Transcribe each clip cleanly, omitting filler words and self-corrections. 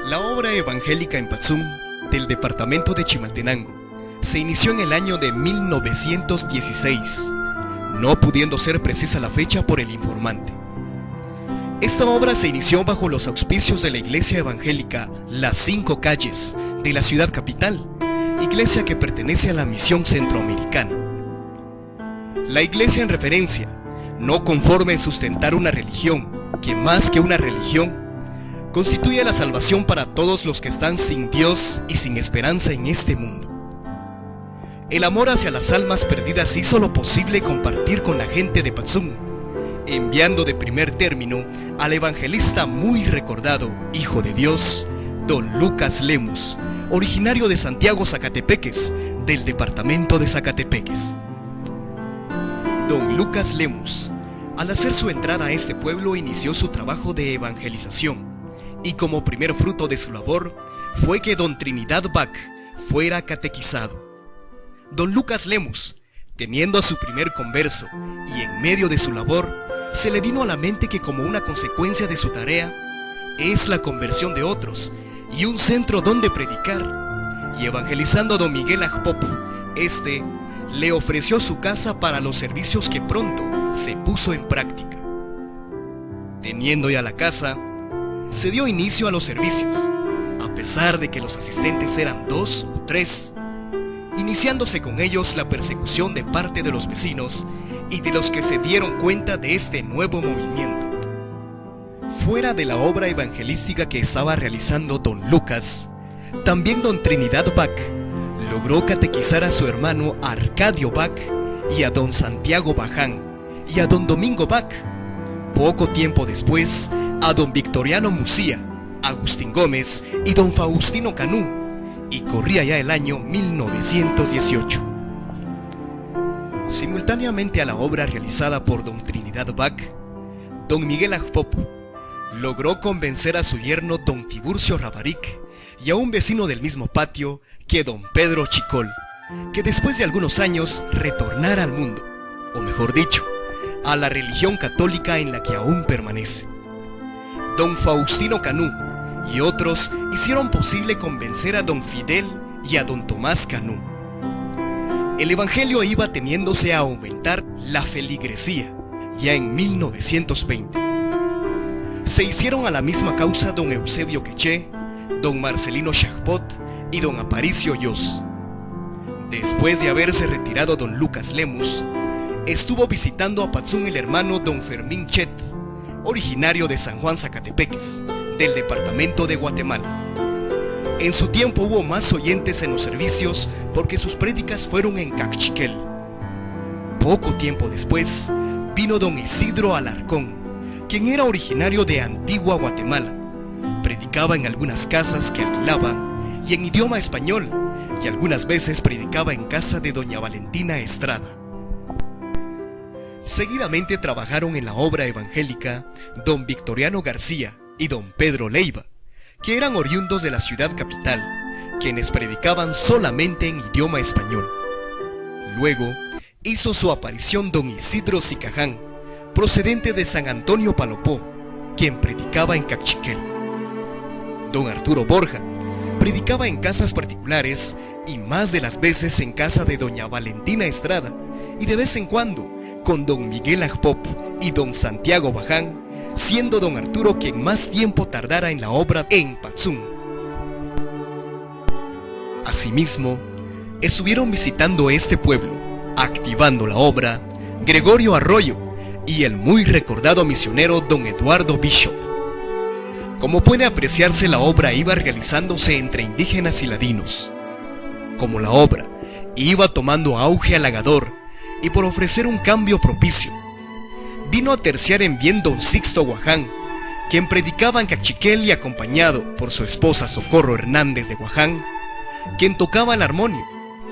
La obra evangélica en Patzum, del departamento de Chimaltenango, se inició en el año de 1916, no pudiendo ser precisa la fecha por el informante. Esta obra se inició bajo los auspicios de la iglesia evangélica Las Cinco Calles de la ciudad capital, iglesia que pertenece a la misión centroamericana. La iglesia en referencia, no conforme en sustentar una religión, que más que una religión, constituye la salvación para todos los que están sin Dios y sin esperanza en este mundo. El amor hacia las almas perdidas hizo lo posible compartir con la gente de Patzum, enviando de primer término al evangelista muy recordado, hijo de Dios, don Lucas Lemus, originario de Santiago, Zacatepeques, del departamento de Zacatepeques. Don Lucas Lemus, al hacer su entrada a este pueblo, inició su trabajo de evangelización, y como primer fruto de su labor fue que don Trinidad Bach fuera catequizado. Don Lucas Lemus, teniendo a su primer converso y en medio de su labor, se le vino a la mente que como una consecuencia de su tarea es la conversión de otros y un centro donde predicar, y evangelizando a don Miguel Ajpop, este le ofreció su casa para los servicios que pronto se puso en práctica. Teniendo ya la casa, se dio inicio a los servicios, a pesar de que los asistentes eran 2 o 3, iniciándose con ellos la persecución de parte de los vecinos y de los que se dieron cuenta de este nuevo movimiento. Fuera de la obra evangelística que estaba realizando don Lucas, también don Trinidad Bach logró catequizar a su hermano Arcadio Bach y a don Santiago Baján y a don Domingo Bach. Poco tiempo después, a don Victoriano Musía, Agustín Gómez y don Faustino Canú, y corría ya el año 1918. Simultáneamente a la obra realizada por don Trinidad Bach, don Miguel Ajpop logró convencer a su yerno don Tiburcio Rabaric y a un vecino del mismo patio, que don Pedro Chicol, que después de algunos años retornara al mundo, o mejor dicho, a la religión católica en la que aún permanece. Don Faustino Canú y otros hicieron posible convencer a don Fidel y a don Tomás Canú. El evangelio iba teniéndose a aumentar la feligresía, ya en 1920. Se hicieron a la misma causa don Eusebio Queché, don Marcelino Shachbot y don Aparicio Yos. Después de haberse retirado don Lucas Lemus, estuvo visitando a Patzum el hermano don Fermín Chet, originario de San Juan Zacatepeques, del departamento de Guatemala. En su tiempo hubo más oyentes en los servicios porque sus prédicas fueron en Cachiquel. Poco tiempo después vino don Isidro Alarcón, quien era originario de Antigua Guatemala. Predicaba en algunas casas que alquilaban y en idioma español, y algunas veces predicaba en casa de doña Valentina Estrada. Seguidamente trabajaron en la obra evangélica don Victoriano García y don Pedro Leiva, que eran oriundos de la ciudad capital, quienes predicaban solamente en idioma español. Luego hizo su aparición don Isidro Sicaján, procedente de San Antonio Palopó, quien predicaba en Cachiquel. Don Arturo Borja predicaba en casas particulares y más de las veces en casa de doña Valentina Estrada, y de vez en cuando con don Miguel Ajpop y don Santiago Baján, siendo don Arturo quien más tiempo tardara en la obra en Patzum. Asimismo, estuvieron visitando este pueblo, activando la obra, Gregorio Arroyo y el muy recordado misionero don Eduardo Bishop. Como puede apreciarse, la obra iba realizándose entre indígenas y ladinos. Como la obra iba tomando auge halagador y por ofrecer un cambio propicio, vino a terciar en bien don Sixto Guaján, quien predicaba en Cachiquel y acompañado por su esposa Socorro Hernández de Guaján, quien tocaba el armonio,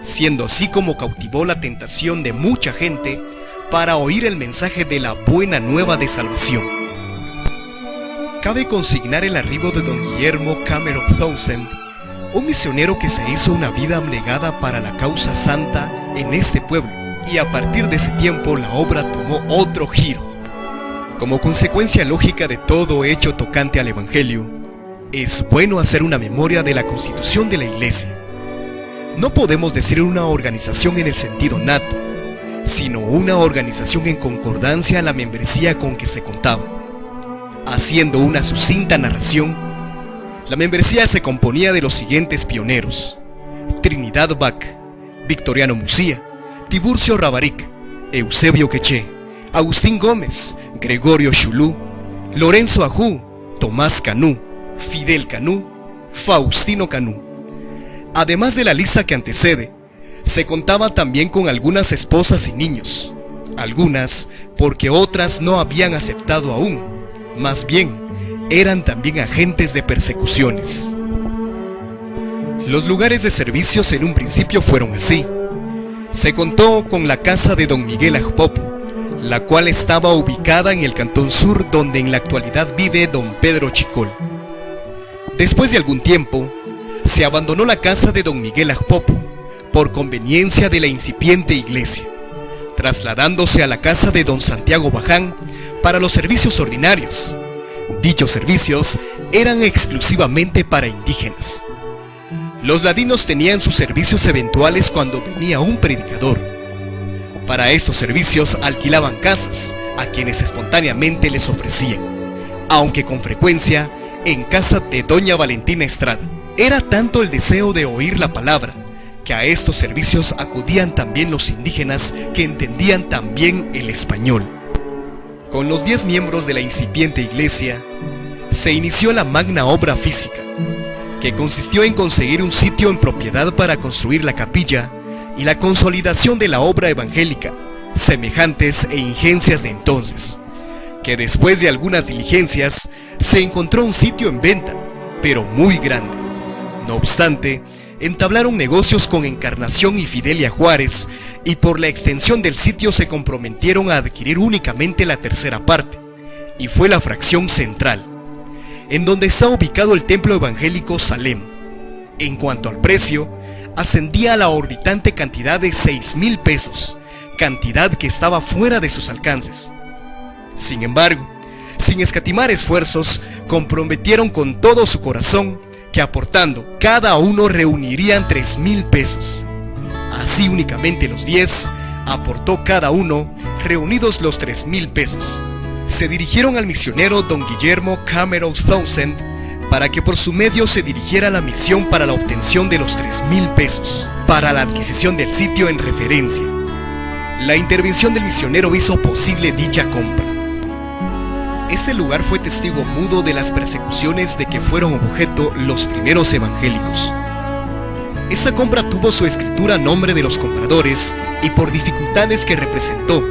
siendo así como cautivó la tentación de mucha gente para oír el mensaje de la buena nueva de salvación. Cabe consignar el arribo de don Guillermo Cameron Townsend, un misionero que se hizo una vida abnegada para la causa santa en este pueblo, y a partir de ese tiempo la obra tomó otro giro, Como consecuencia lógica de todo hecho tocante al Evangelio, es bueno hacer una memoria de la constitución de la Iglesia. No podemos decir una organización en el sentido nato, sino una organización en concordancia a la membresía con que se contaba. Haciendo una sucinta narración, la membresía se componía de los siguientes pioneros: Trinidad Bach, Victoriano Musía, Tiburcio Rabaric, Eusebio Queché, Agustín Gómez, Gregorio Chulú, Lorenzo Ajú, Tomás Canú, Fidel Canú, Faustino Canú. Además de la lista que antecede, se contaba también con algunas esposas y niños, algunas porque otras no habían aceptado aún, más bien eran también agentes de persecuciones. Los lugares de servicios en un principio fueron así. Se contó con la casa de don Miguel Agpop, la cual estaba ubicada en el Cantón Sur, donde en la actualidad vive don Pedro Chicol. Después de algún tiempo, se abandonó la casa de don Miguel Agpop por conveniencia de la incipiente iglesia, trasladándose a la casa de don Santiago Baján para los servicios ordinarios. Dichos servicios eran exclusivamente para indígenas. Los ladinos tenían sus servicios eventuales cuando venía un predicador. Para estos servicios alquilaban casas a quienes espontáneamente les ofrecían, aunque con frecuencia en casa de doña Valentina Estrada. Era tanto el deseo de oír la palabra, que a estos servicios acudían también los indígenas que entendían también el español. Con los 10 miembros de la incipiente iglesia, se inició la magna obra física, que consistió en conseguir un sitio en propiedad para construir la capilla y la consolidación de la obra evangélica, semejantes e ingencias de entonces, que después de algunas diligencias se encontró un sitio en venta, pero muy grande. No obstante, entablaron negocios con Encarnación y Fidelia Juárez, y por la extensión del sitio se comprometieron a adquirir únicamente la tercera parte, y fue la fracción central, en donde está ubicado el templo evangélico Salem. En cuanto al precio, ascendía a la orbitante cantidad de 6,000 pesos, cantidad que estaba fuera de sus alcances. Sin embargo, sin escatimar esfuerzos, comprometieron con todo su corazón que aportando cada uno reunirían 3,000 pesos. Así únicamente los 10 aportó cada uno, reunidos los 3,000 pesos. Se dirigieron al misionero don Guillermo Cameron Townsend para que por su medio se dirigiera a la misión para la obtención de los 3,000 pesos para la adquisición del sitio en referencia. La intervención del misionero hizo posible dicha compra. Este lugar fue testigo mudo de las persecuciones de que fueron objeto los primeros evangélicos. Esta compra tuvo su escritura a nombre de los compradores y por dificultades que representó,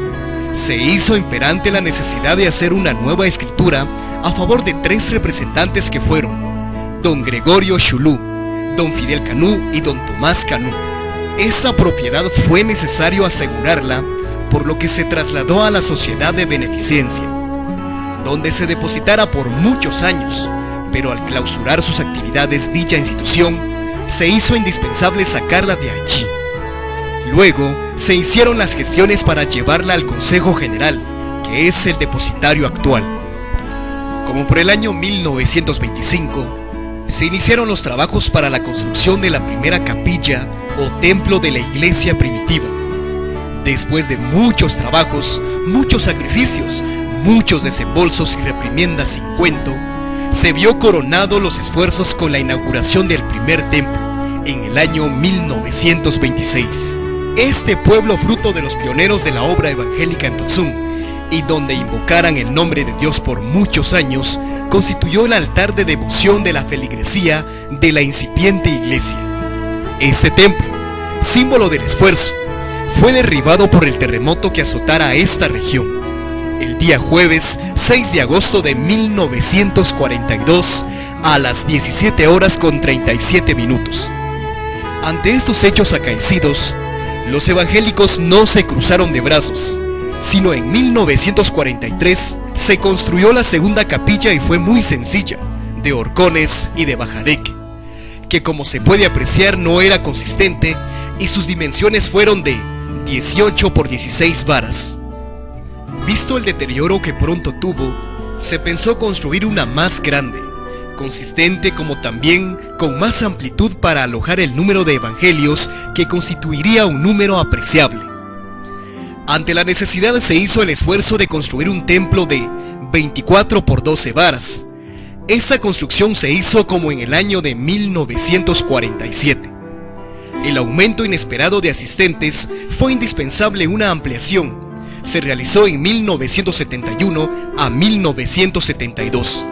se hizo imperante la necesidad de hacer una nueva escritura a favor de 3 representantes que fueron don Gregorio Chulú, don Fidel Canú y don Tomás Canú. Esta propiedad fue necesario asegurarla, por lo que se trasladó a la Sociedad de Beneficencia, donde se depositara por muchos años, pero al clausurar sus actividades dicha institución, se hizo indispensable sacarla de allí. Luego se hicieron las gestiones para llevarla al Consejo General, que es el depositario actual. Como por el año 1925, se iniciaron los trabajos para la construcción de la primera capilla o templo de la iglesia primitiva. Después de muchos trabajos, muchos sacrificios, muchos desembolsos y reprimiendas sin cuento, se vio coronado los esfuerzos con la inauguración del primer templo en el año 1926. Este pueblo, fruto de los pioneros de la obra evangélica en Patzum, y donde invocaran el nombre de Dios por muchos años, constituyó el altar de devoción de la feligresía de la incipiente iglesia. Este templo, símbolo del esfuerzo, fue derribado por el terremoto que azotara a esta región el día jueves 6 de agosto de 1942 a las 17:37. Ante estos hechos acaecidos, los evangélicos no se cruzaron de brazos, sino en 1943 se construyó la segunda capilla y fue muy sencilla, de horcones y de bajareque, que como se puede apreciar no era consistente y sus dimensiones fueron de 18 por 16 varas. Visto el deterioro que pronto tuvo, se pensó construir una más grande, consistente como también con más amplitud para alojar el número de evangelios que constituiría un número apreciable. Ante la necesidad se hizo el esfuerzo de construir un templo de 24 por 12 varas. Esta construcción se hizo como en el año de 1947. El aumento inesperado de asistentes fue indispensable una ampliación. Se realizó en 1971 a 1972.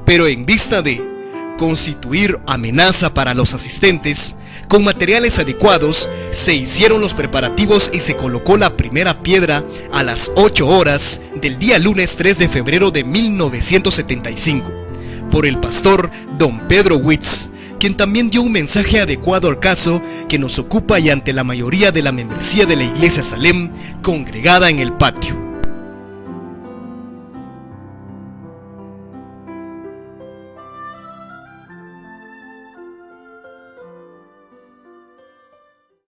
Pero en vista de constituir amenaza para los asistentes, con materiales adecuados se hicieron los preparativos y se colocó la primera piedra a las 8 horas del día lunes 3 de febrero de 1975 por el pastor Don Pedro Witz, quien también dio un mensaje adecuado al caso que nos ocupa y ante la mayoría de la membresía de la Iglesia Salem congregada en el patio.